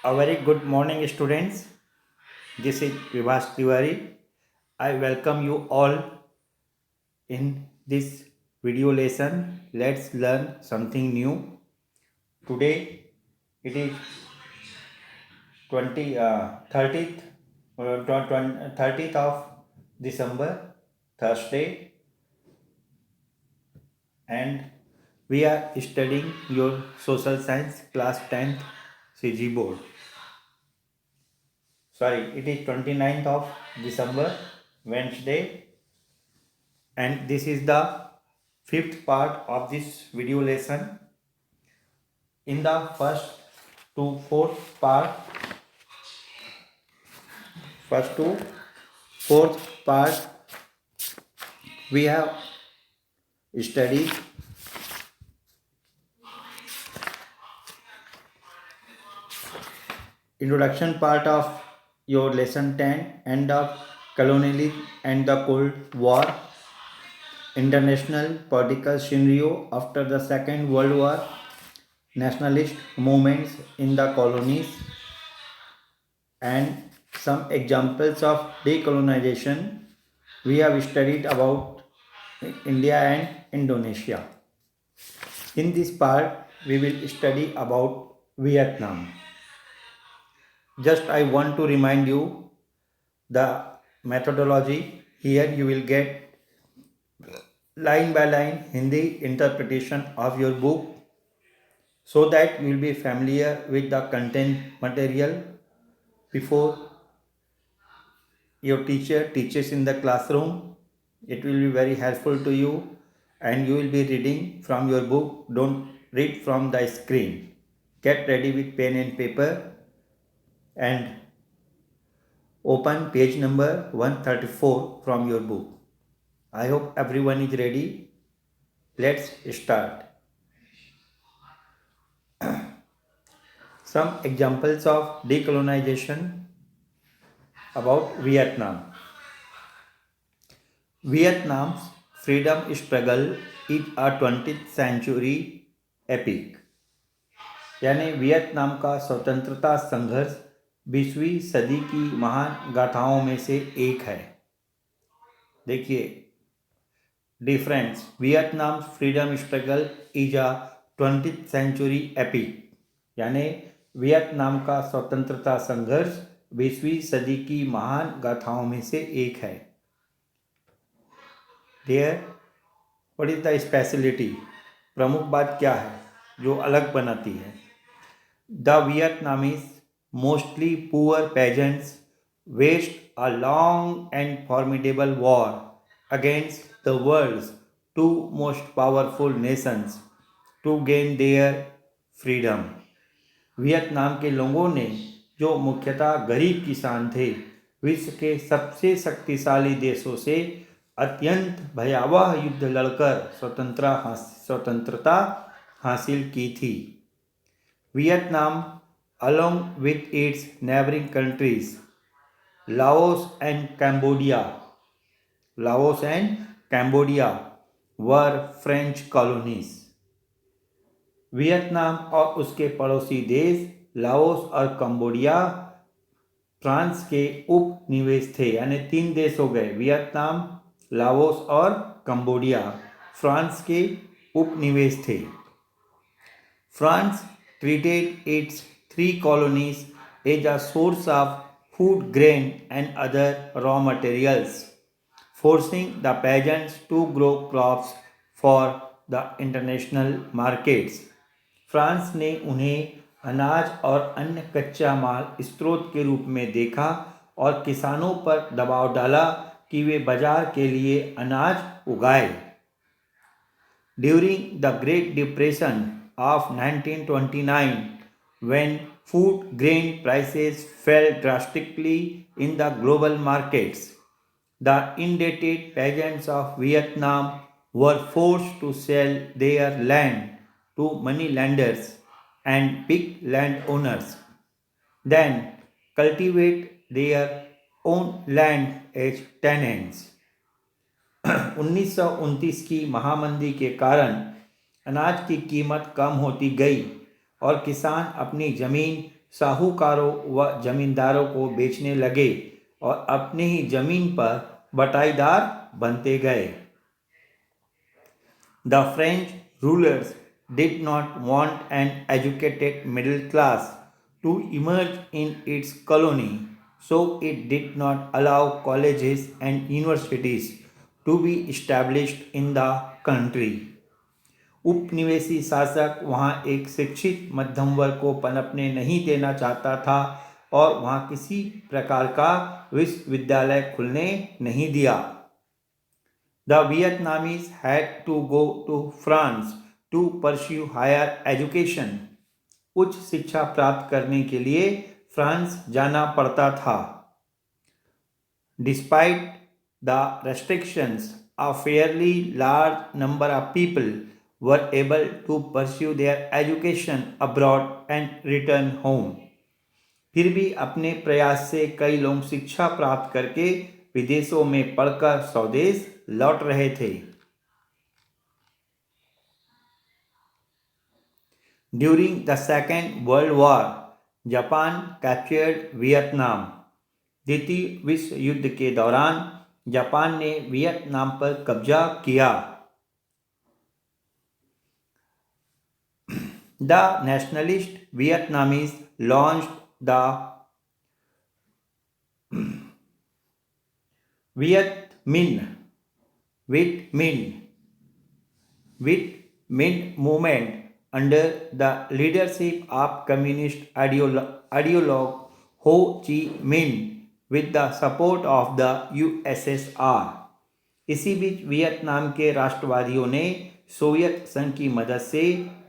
A very good morning, students. This is Vibhas Tiwari. I welcome you all in this video lesson. Let's learn something new. Today it is 30th, 30th of December, Thursday, and we are studying your social science class 10th CG board. Sorry, it is 29th of December, Wednesday, and this is the fifth part of this video lesson. In the part first to fourth part we have studied introduction part of your lesson 10, end of colonialism and the Cold War, international political scenario after the Second World War, nationalist movements in the colonies, and some examples of decolonization. We have studied about India and Indonesia. In this part, we will study about Vietnam. Just I want to remind you the methodology. Here you will get line by line Hindi interpretation of your book so that you will be familiar with the content material before your teacher teaches in the classroom. It will be very helpful to you and you will be reading from your book. Don't read from the screen. Get ready with pen and paper and open page number 134 from your book. I hope everyone is ready. Let's start. Some examples of decolonization about Vietnam. Vietnam's freedom struggle is a 20th century epic. यानी Vietnam का स्वतंत्रता संघर्ष 20वीं सदी की महान गाथाओं में से एक है. देखिए difference. Vietnam freedom struggle is a 20th century epic, यानी वियतनाम का स्वतंत्रता संघर्ष 20वीं सदी की महान गाथाओं में से एक है. There what is the speciality? प्रमुख बात क्या है जो अलग बनाती है? The Vietnamese mostly poor peasants waged a long and formidable war against the world's two most powerful nations to gain their freedom. Vietnam के लोगों ने, जो मुख्यतः गरीब किसान थे, विश्व के सबसे शक्तिशाली देशों से अत्यंत भयावह युद्ध लड़कर स्वतंत्रता हासिल की थी. Vietnam along with its neighboring countries Laos and Cambodia were French colonies. Vietnam और उसके पड़ोसी देश लाओस और कंबोडिया फ्रांस के उपनिवेश थे. यानी 3 देश हो गए, वियतनाम, लाओस और कंबोडिया फ्रांस के उपनिवेश थे. France treated its 3 colonies as a source of food, grain and other raw materials, forcing the peasants to grow crops for the international markets. France ने उन्हें अनाज और अन्य कच्चा माल स्रोत के रूप में देखा और किसानों पर दबाव डाला कि वे बाजार के लिए अनाज उगाए. During the Great Depression of 1929, when food grain prices fell drastically in the global markets, the indebted peasants of Vietnam were forced to sell their land to moneylenders and big landowners, then cultivate their own land as tenants. 1929 की महामंदी के कारण अनाज की कीमत कम होती गई और किसान अपनी ज़मीन साहूकारों व जमींदारों को बेचने लगे और अपने ही जमीन पर बटाईदार बनते गए। The French rulers did not want an educated middle class to emerge in its colony, so it did not allow colleges and universities to be established in the country. उपनिवेशी शासक वहाँ एक शिक्षित मध्यम वर्ग को पनपने नहीं देना चाहता था और वहाँ किसी प्रकार का विश्वविद्यालय खुलने नहीं दिया। The Vietnamese had to go to France to pursue higher education. उच्च शिक्षा प्राप्त करने के लिए फ्रांस जाना पड़ता था। Despite the restrictions, a fairly large number of people were able to pursue their education abroad and return home. फिर भी अपने प्रयास से कई लोग शिक्षा प्राप्त करके विदेशों में पढ़कर स्वदेश लौट रहे थे। During the Second World War, Japan captured Vietnam. द्वितीय विश्व युद्ध के दौरान जापान ने वियतनाम पर कब्जा किया। The nationalist Vietnamese launched the Viet Minh movement under the leadership of communist ideologue Ho Chi Minh with the support of the USSR. इसी बीच वियतनाम के राष्ट्रवादियों ने सोवियत संघ की मदद से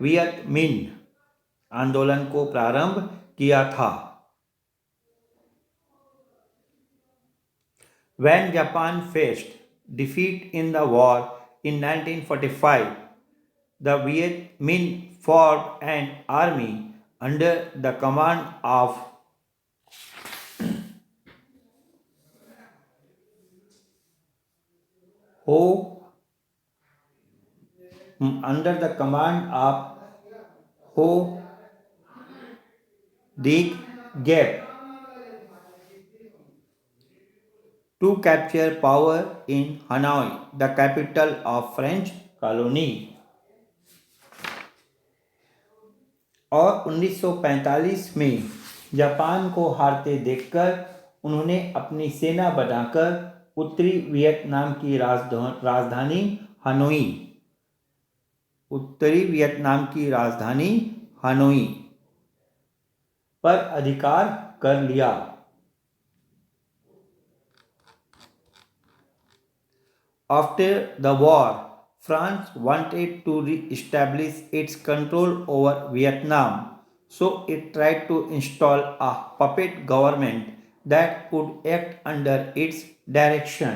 वियत मिन्ह आंदोलन को प्रारंभ किया था। When Japan faced defeat in the war in 1945, the Viet Minh formed an army under the command of Ho Dig Gap to capture power in Hanoi, the capital of French colony. और 1945 में Japan को हारते देखकर उन्होंने अपनी सेना बनाकर उत्तरी वियतनाम की राजधानी हनोई पर अधिकार कर लिया। After the war, France wanted to re-establish its control over Vietnam, so it tried to install a puppet government that could act under its direction.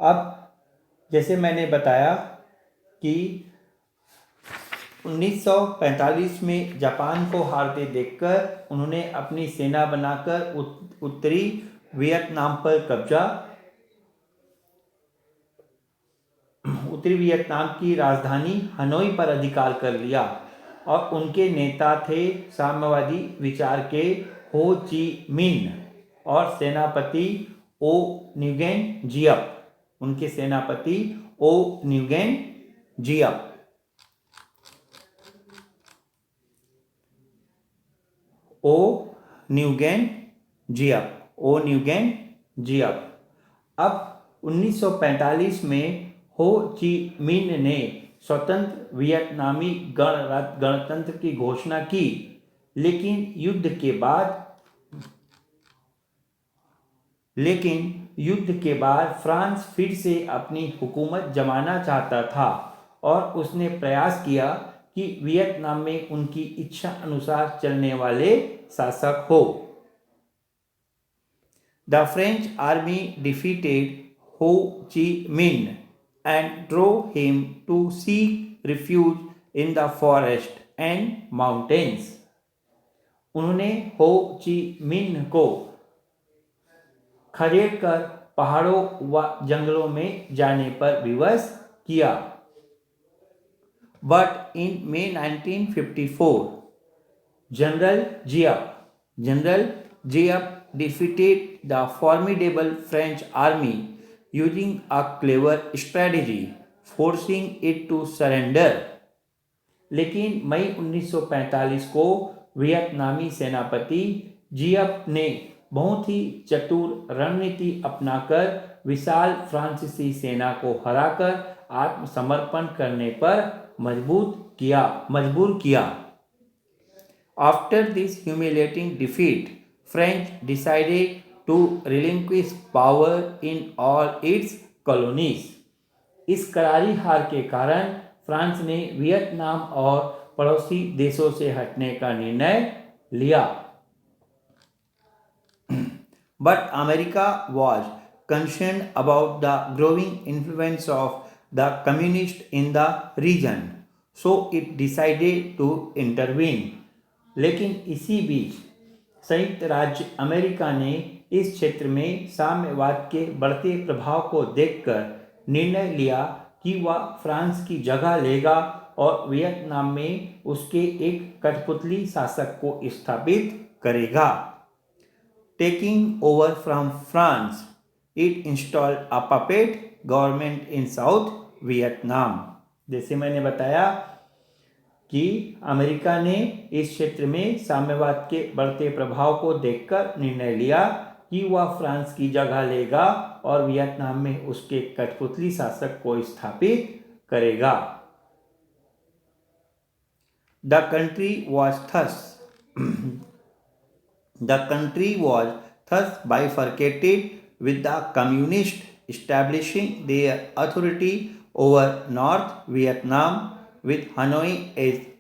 अब जैसे मैंने बताया कि 1945 में जापान को हारते देखकर उन्होंने अपनी सेना बनाकर उत्तरी वियतनाम की राजधानी हनोई पर अधिकार कर लिया और उनके नेता थे साम्यवादी विचार के हो ची मिन्ह और सेनापति ओ न्युगेन जियप। अब 1945 में हो ची मिन्ह ने स्वतंत्र वियतनामी गणतंत्र की घोषणा की, लेकिन युद्ध के बाद फ्रांस फिर से अपनी हुकूमत जमाना चाहता था और उसने प्रयास किया कि वियतनाम में उनकी इच्छा अनुसार चलने वाले शासक हो। The French army defeated Ho Chi Minh and drove him to seek refuge in the forest and mountains. उन्होंने हो ची मिन्ह को खदेड़कर पहाड़ों व जंगलों में जाने पर विवश किया। But in May 1954, General Giap. General Giap defeated the formidable French army using a clever strategy, forcing it to surrender. लेकिन मई 1945 को वियतनामी सेनापति जियप ने बहुत ही चतुर रणनीति अपनाकर विशाल फ्रांसीसी सेना को हराकर आत्मसमर्पण करने पर मजबूर किया। After this humiliating defeat, French decided to relinquish power in all its colonies. इस करारी हार के कारण फ्रांस ने वियतनाम और पड़ोसी देशों से हटने का निर्णय लिया। But America was concerned about the growing influence of the communists in the region, so it decided to intervene. लेकिन इसी बीच संयुक्त राज्य अमेरिका ने इस क्षेत्र में साम्यवाद के बढ़ते प्रभाव को देखकर निर्णय लिया कि वह फ्रांस की जगह लेगा और वियतनाम में उसके एक कठपुतली शासक को स्थापित करेगा। Taking over from France, it installed a puppet government in South Vietnam. जैसे मैंने बताया कि अमेरिका ने इस क्षेत्र में साम्यवाद के बढ़ते प्रभाव को देखकर निर्णय लिया कि वह फ्रांस की जगह लेगा और वियतनाम में उसके कठपुतली शासक को स्थापित करेगा। The country was thus bifurcated, with the communists establishing their authority over North Vietnam, with Hanoi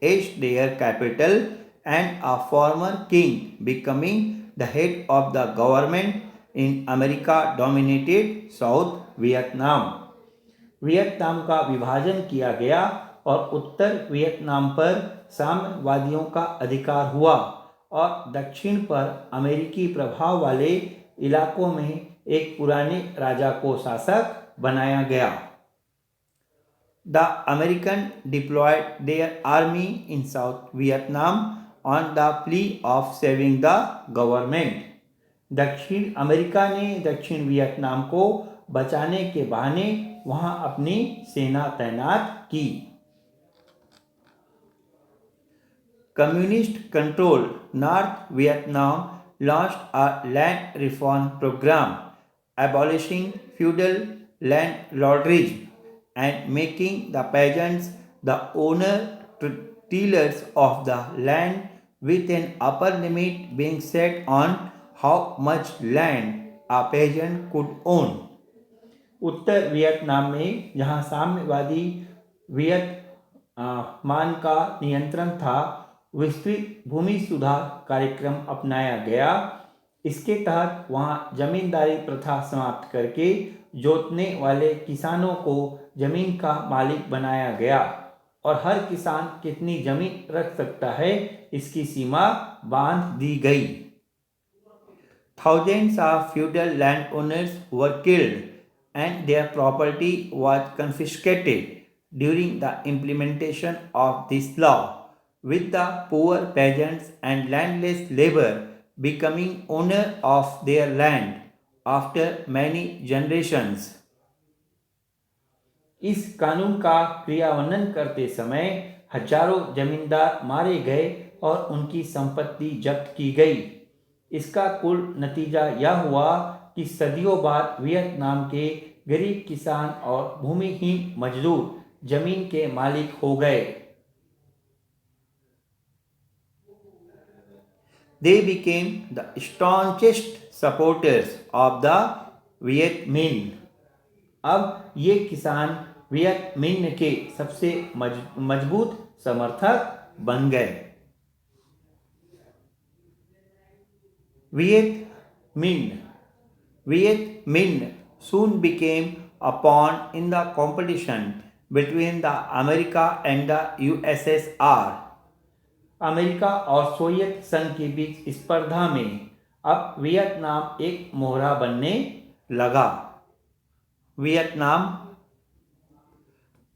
as their capital, and a former king becoming the head of the government in America-dominated South Vietnam. Vietnam का विभाजन किया गया और उत्तर Vietnam पर साम्यवादियों का अधिकार हुआ और दक्षिण पर अमेरिकी प्रभाव वाले इलाकों में एक पुराने राजा को शासक बनाया गया। The American deployed their army in South Vietnam on the plea of saving the government. दक्षिण अमेरिका ने दक्षिण वियतनाम को बचाने के बहाने वहां अपनी सेना तैनात की। Communist controlled North Vietnam launched a land reform program, abolishing feudal landlordism and making the peasants the tillers of the land, with an upper limit being set on how much land a peasant could own. Uttar Vietnam में जहां साम्यवादी Vietnam का नियंत्रण था, विस्तृत भूमि सुधार कार्यक्रम अपनाया गया। इसके तहत वहां जमींदारी प्रथा समाप्त करके जोतने वाले किसानों को जमीन का मालिक बनाया गया और हर किसान कितनी जमीन रख सकता है इसकी सीमा बांध दी गई। Thousands of feudal landowners were killed and their property was confiscated during the implementation of this law, with the poor peasants and landless labor becoming owner of their land after many generations. इस कानून का क्रियान्वयन करते समय हजारों जमींदार मारे गए और उनकी संपत्ति जब्त की गई। इसका कुल नतीजा यह हुआ कि सदियों बाद वियतनाम के गरीब किसान और भूमिहीन मजदूर जमीन के मालिक हो गए। They became the staunchest supporters of the Viet Minh. अब ये किसान वियत मिन्ह के सबसे मजबूत समर्थक बन गए। Viet Minh soon became a pawn in the competition between the America and the USSR. America और सोवियत संघ के बीच स्पर्धा में अब वियतनाम एक मोहरा बनने लगा। Vietnam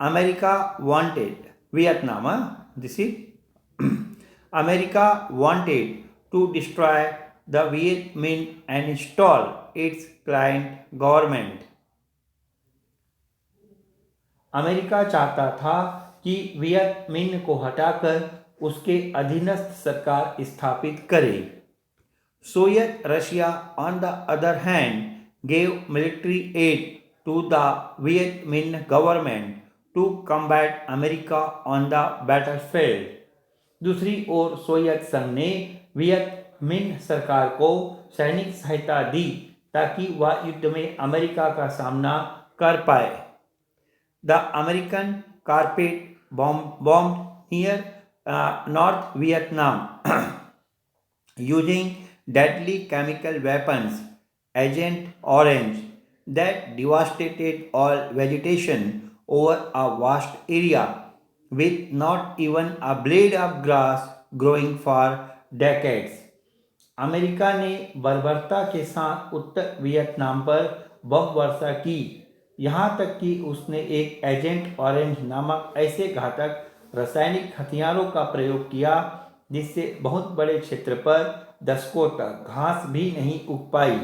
America wanted Vietnam. This is America wanted to destroy the Viet Minh and install its client government. America चाहता था कि वियत मिन्ह को हटाकर उसके अधीनस्थ सरकार स्थापित करे. Soviet Russia, on the other hand, gave military aid to the Viet Minh government to combat America on the battlefield. दूसरी ओर सोवियत संघ ने वियत मिन्ह सरकार को सैनिक सहायता दी ताकि वह युद्ध में अमेरिका का सामना कर पाए. The American carpet bombed near North Vietnam using deadly chemical weapons, Agent Orange, that devastated all vegetation over a vast area with not even a blade of grass growing for decades. America ने बर्बरता के साथ उत्तर Vietnam पर बम वर्षा की, यहाँ तक कि उसने एक एजेंट ऑरेंज नामक ऐसे घातक रासायनिक हथियारों का प्रयोग किया जिससे बहुत बड़े क्षेत्र पर दशकों तक घास भी नहीं उग पाई.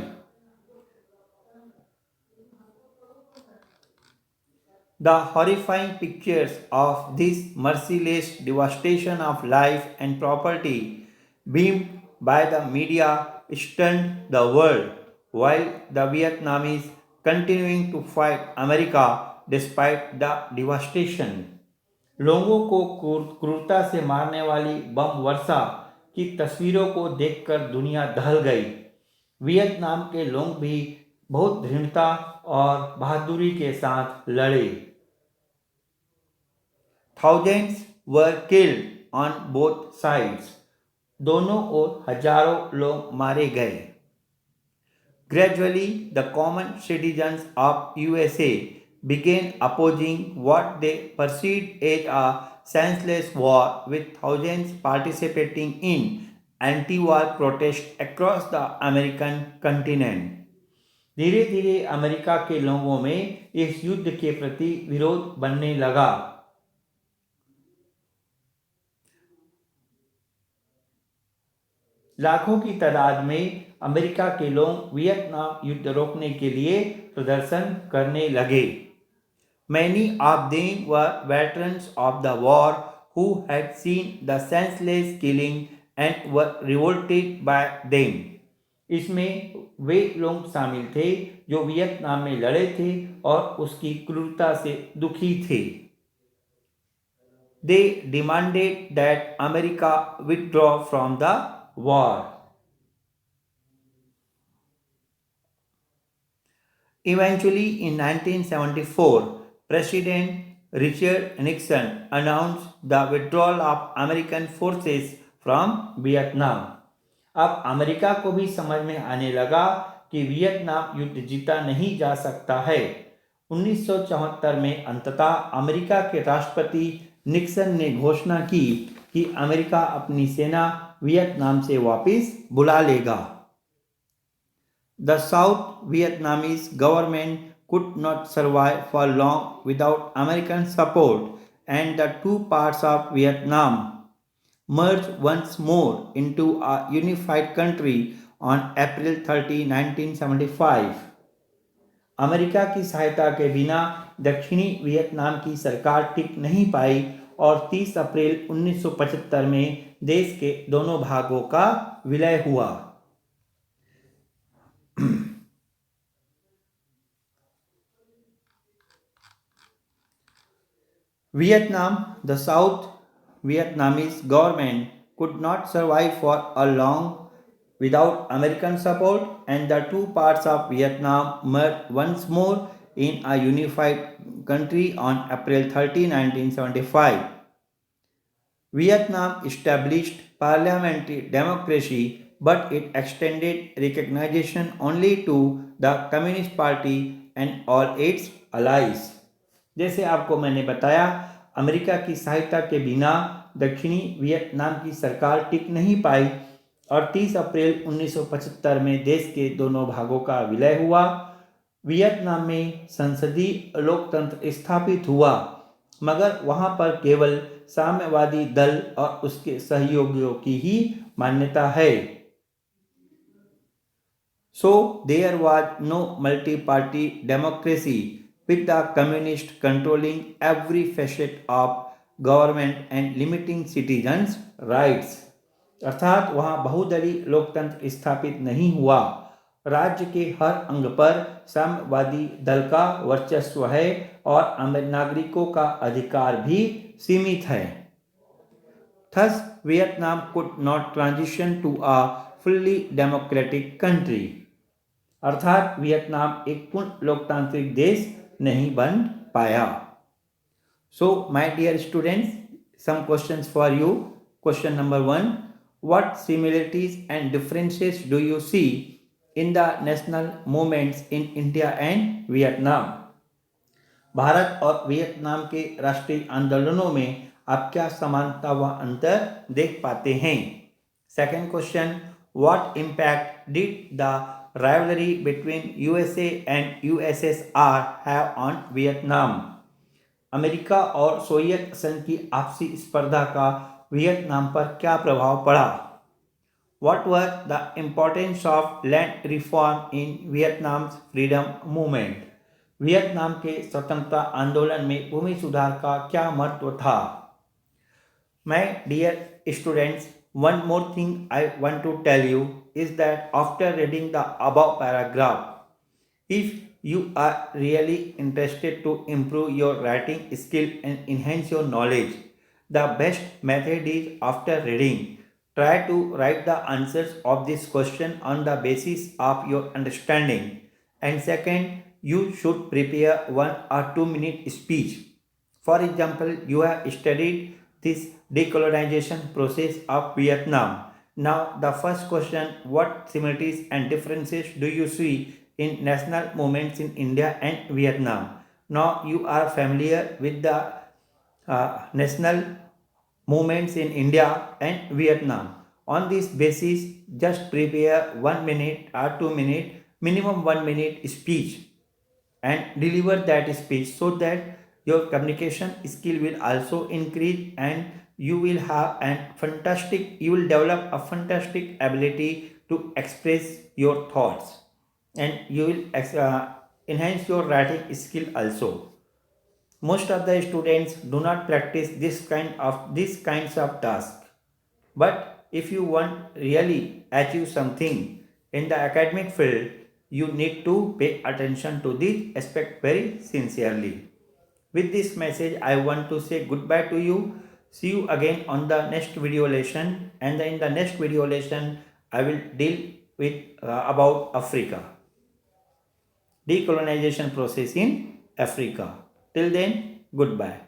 The horrifying pictures of this merciless devastation of life and property beamed by the media stunned the world, while the Vietnamese continuing to fight America despite the devastation. लोगों को क्रूरता से मारने वाली बम वर्षा की तस्वीरों को देखकर दुनिया दहल गई. वियतनाम के लोग भी बहुत दृढ़ता और बहादुरी के साथ लड़े. Thousands were killed on both sides. दोनों ओर हजारों लोग मारे गए. Gradually, the common citizens of USA began opposing what they perceived as a senseless war, with thousands participating in anti-war protests across the American continent. धीरे धीरे America के लोगों में इस युद्ध के प्रति विरोध बनने लगा. लाखों की तादाद में अमेरिका के लोग वियतनाम युद्ध रोकने के लिए प्रदर्शन करने लगे. Many of them were veterans of the war who had seen the senseless killing and were revolted by them. इसमें वे लोग शामिल थे जो वियतनाम में लड़े थे और उसकी क्रूरता से दुखी थे. They demanded that America withdraw from the war. Eventually, in 1974, President Richard Nixon announced the withdrawal of American forces from Vietnam. अब अमेरिका को भी समझ में आने लगा कि वियतनाम युद्ध जीता नहीं जा सकता है. 1974 में अंततः अमेरिका के राष्ट्रपति निक्सन ने घोषणा की कि अमेरिका अपनी सेना वियतनाम से वापस बुला लेगा. The South Vietnamese government could not survive for long without American support, and the two parts of Vietnam merged once more into a unified country on April 30, 1975. America की सहायता के बिना दक्षिणी वियतनाम की सरकार टिक नहीं पाई और 30 अप्रैल 1975 में देश के दोनों भागों का विलय हुआ. Vietnam, the South Vietnamese government could not survive for a long without American support, and the two parts of Vietnam merged once more in a unified country on April 30, 1975. Vietnam established parliamentary democracy, but it extended recognition only to the Communist Party and all its allies. जैसे आपको मैंने बताया, America की सहायता के बिना दक्षिणी Vietnam की सरकार टिक नहीं पाई और 30 अप्रैल 1975 में देश के दोनों भागों का विलय हुआ. वियतनाम में संसदीय लोकतंत्र स्थापित हुआ, मगर वहां पर केवल साम्यवादी दल और उसके सहयोगियों की ही मान्यता है. So there was no multi-party democracy with the communists controlling every facet of government and limiting citizens' rights. अर्थात वहाँ बहुदलीय लोकतंत्र स्थापित नहीं हुआ. राज्य के हर अंग पर साम्यवादी दल का वर्चस्व है और नागरिकों का अधिकार भी सीमित है. Thus, Vietnam could not transition to a fully democratic country. अर्थात वियतनाम एक पूर्ण लोकतांत्रिक देश नहीं बन पाया. So, my dear students, some questions for you. Question number 1. What similarities and differences do you see in the national movements in India and Vietnam? Bharat और Vietnam के राष्ट्रीय आंदोलनों में आप क्या समानता व अंतर देख पाते हैं? Second question. What impact did the rivalry between USA and USSR have on Vietnam? America और सोवियत संघ की आपसी स्पर्धा का वियतनाम पर क्या प्रभाव पड़ा? What was the importance of land reform in Vietnam's freedom movement? Vietnam के स्वतंत्रता आंदोलन में भूमि सुधार का क्या महत्व था? My dear students, one more thing I want to tell you is that after reading the above paragraph, if you are really interested to improve your writing skill and enhance your knowledge, the best method is after reading, try to write the answers of this question on the basis of your understanding. And second, you should prepare 1 or 2 minute speech. For example, you have studied this decolonization process of Vietnam. Now, the first question, what similarities and differences do you see in national movements in India and Vietnam? Now, you are familiar with the national movements in India and Vietnam. On this basis, just prepare 1 minute or 2 minute, minimum 1 minute speech and deliver that speech so that your communication skill will also increase and you will develop a fantastic ability to express your thoughts and you will enhance your writing skill also. Most of the students do not practice these kinds of tasks, but if you want really achieve something in the academic field, you need to pay attention to this aspect very sincerely. With this message, I want to say goodbye to you. See you again on the next video lesson, and in the next video lesson, I will deal with about Africa, decolonization process in Africa. Till then, goodbye.